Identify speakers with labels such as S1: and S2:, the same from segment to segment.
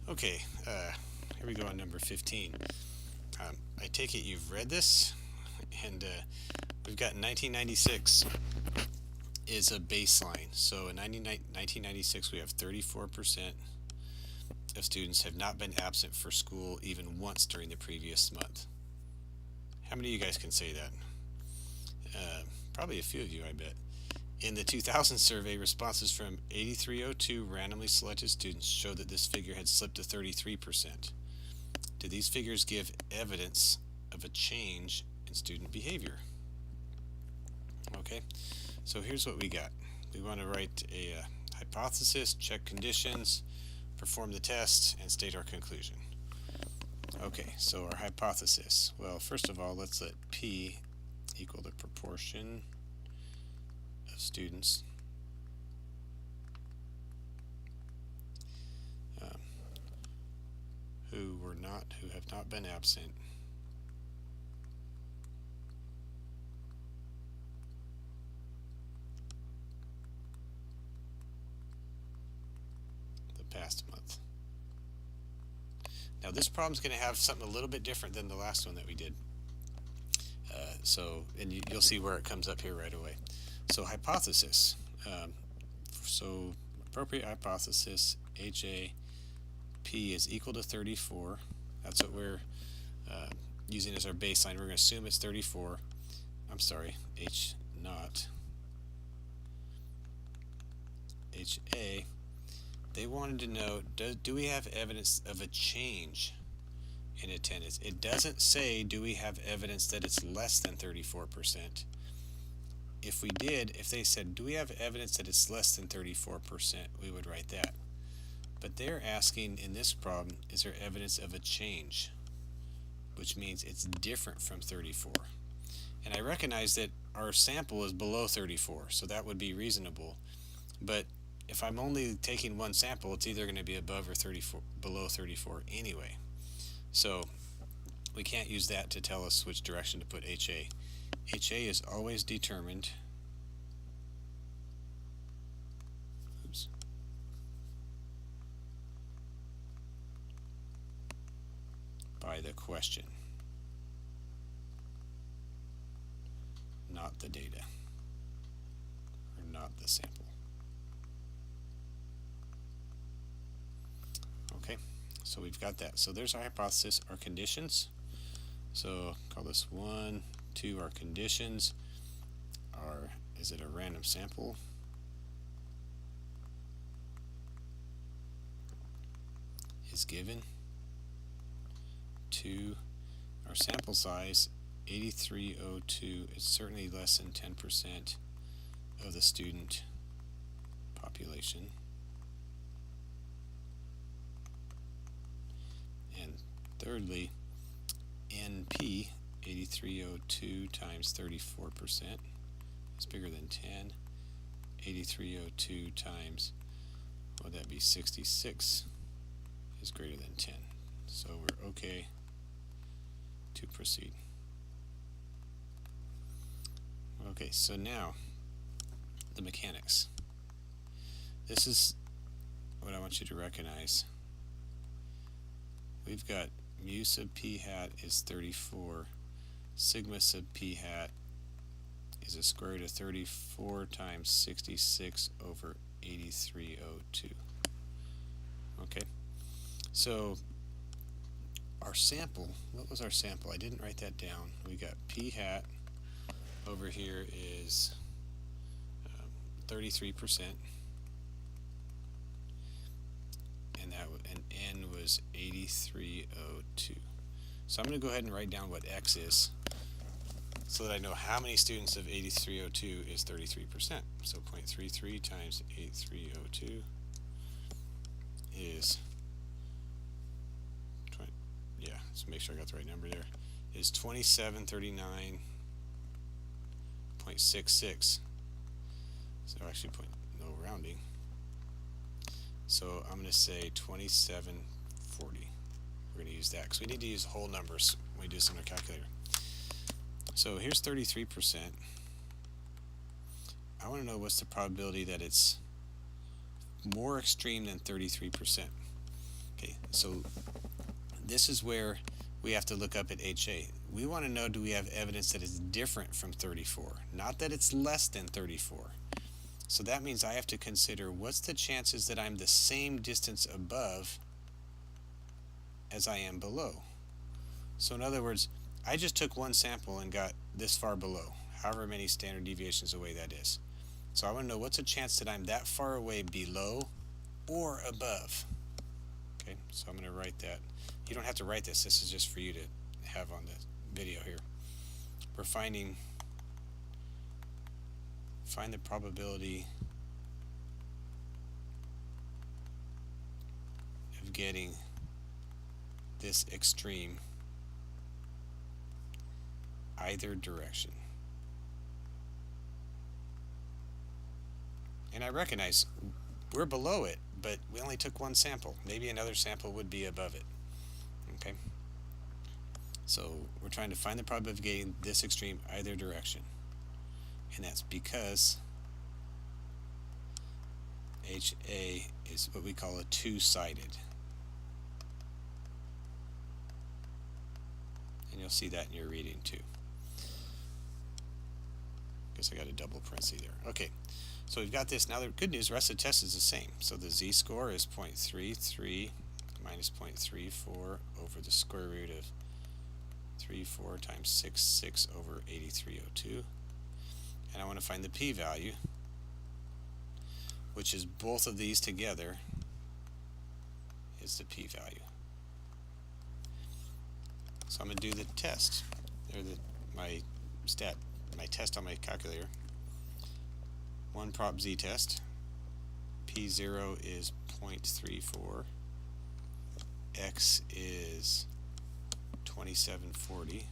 S1: Okay, here we go on number 15. I take it you've read this, and we've got 1996 is a baseline. So in 1996, we have 34% of students have not been absent for school even once during the previous month. How many of you guys can say that? Uh, Probably a few of you, I bet. In the 2000 survey, responses from 8302 randomly selected students showed that this figure had slipped to 33%. Do these figures give evidence of a change in student behavior? Okay, so here's what we got. We want to write a hypothesis, check conditions, perform the test, and state our conclusion. Okay, so our hypothesis. Well, first of all, let's let P equal the proportion of students um, who have not been absent the past month. Now this problem is going to have something a little bit different than the last one that we did. And you'll see where it comes up here right away. So hypothesis. So appropriate hypothesis, HA, P is equal to 34. That's what we're using as our baseline. We're going to assume it's 34. I'm sorry, H naught. HA, they wanted to know, do we have evidence of a change in attendance? It doesn't say, do we have evidence that it's less than 34%? If we did, if they said, do we have evidence that it's less than 34%, we would write that. But they're asking in this problem, is there evidence of a change? Which means it's different from 34. And I recognize that our sample is below 34, so that would be reasonable. But if I'm only taking one sample, it's either going to be above or below 34 anyway. So we can't use that to tell us which direction to put HA. HA is always determined by the question, not the data, or not the sample. Okay, so we've got that. So there's our hypothesis, our conditions. So call this 1, 2, our conditions are, is it a random sample? Is given. 2, our sample size, 8302, is certainly less than 10% of the student population. And thirdly, NP, 8302 times 34% is bigger than 10. 8302 times, what would that be, 66 is greater than 10. So we're okay to proceed. Okay, so now the mechanics. This is what I want you to recognize. We've got mu sub p hat is 34. Sigma sub p hat is a square root of 34 times 66 over 8302. Okay, so our sample, what was our sample? I didn't write that down. We got p hat over here is 33%, and n was 8302. So I'm going to go ahead and write down what x is, so that I know how many students of 8302 is 33%. So 0.33 times 8302 is, let's make sure I got the right number there, is 2739.66. So actually no rounding. So I'm going to say 2740. We're going to use that because we need to use whole numbers when we do this on our calculator. So here's 33%. I want to know what's the probability that it's more extreme than 33%. Okay, so this is where we have to look up at HA. We want to know, do we have evidence that is different from 34, not that it's less than 34. So that means I have to consider, what's the chances that I'm the same distance above as I am below? So in other words, I just took one sample and got this far below, however many standard deviations away that is. So I want to know, what's the chance that I'm that far away below or above? Okay, so I'm going to write that. You don't have to write this. This is just for you to have on the video here. We're find the probability of getting this extreme either direction. And I recognize we're below it, but we only took one sample. Maybe another sample would be above it. Okay? So we're trying to find the probability of getting this extreme either direction. And that's because HA is what we call a two-sided. And you'll see that in your reading too. Guess I got a double parenthesis there. Okay, so we've got this. Now the good news, the rest of the test is the same. So the z-score is 0.33 minus 0.34 over the square root of 34 times 6 over 8302. And I want to find the p-value, which is both of these together is the p-value. So I'm going to do the test, or my test on my calculator. One prop z test. P0 is 0.34. X is 2740.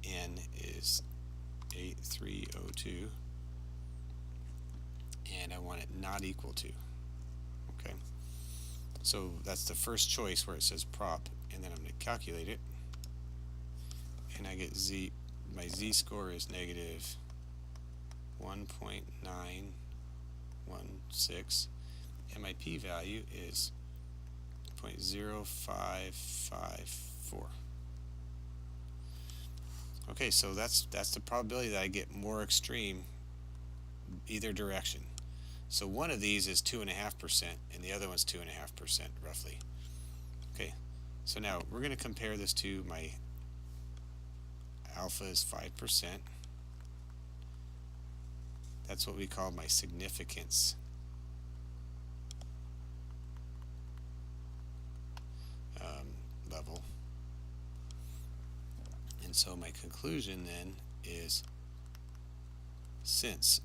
S1: N is 8302. And I want it not equal to. Okay. So that's the first choice where it says prop, and then I'm going to calculate it. And I get my z-score is negative 1.916, and my p-value is 0.0554. Okay, so that's the probability that I get more extreme either direction. So one of these is 2.5%, and the other one's 2.5% roughly. Okay, so now we're going to compare this to my alpha is 5%. That's what we call my significance. Level. And so my conclusion then is, since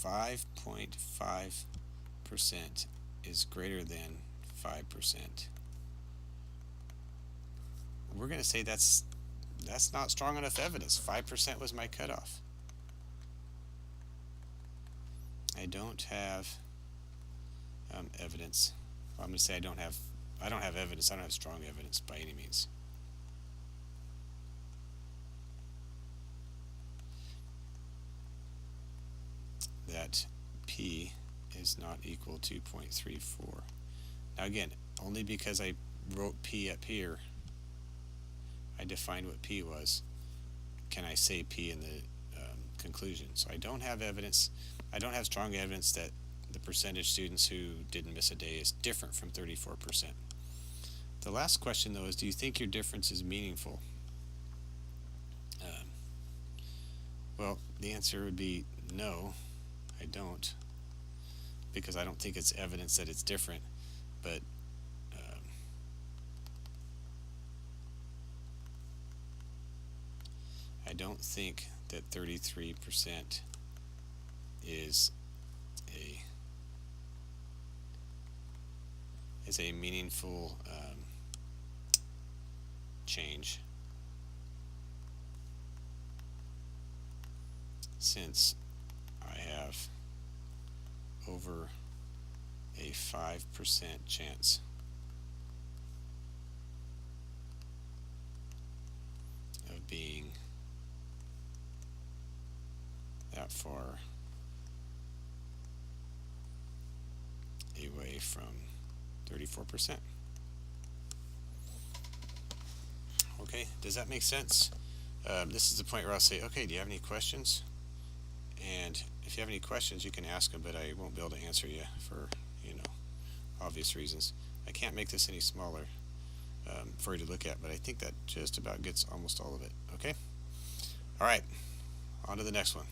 S1: 5.5% is greater than 5%, we're going to say that's not strong enough evidence. 5% was my cutoff. I don't have evidence. Well, I'm going to say I don't have evidence. I don't have strong evidence by any means. That P is not equal to 0.34. Now again, only because I wrote P up here, I defined what P was, can I say P in the conclusion. So I don't have evidence. I don't have strong evidence that the percentage students who didn't miss a day is different from 34%. The last question though is, do you think your difference is meaningful? Well, the answer would be no, I don't, because I don't think it's evidence that it's different, but I don't think that 33% is a meaningful change, since I have over a 5% chance of being that far away away from 34%. Okay, does that make sense? This is the point where I'll say, okay, do you have any questions? And if you have any questions, you can ask them, but I won't be able to answer you for, obvious reasons. I can't make this any smaller for you to look at, but I think that just about gets almost all of it. Okay? All right, on to the next one.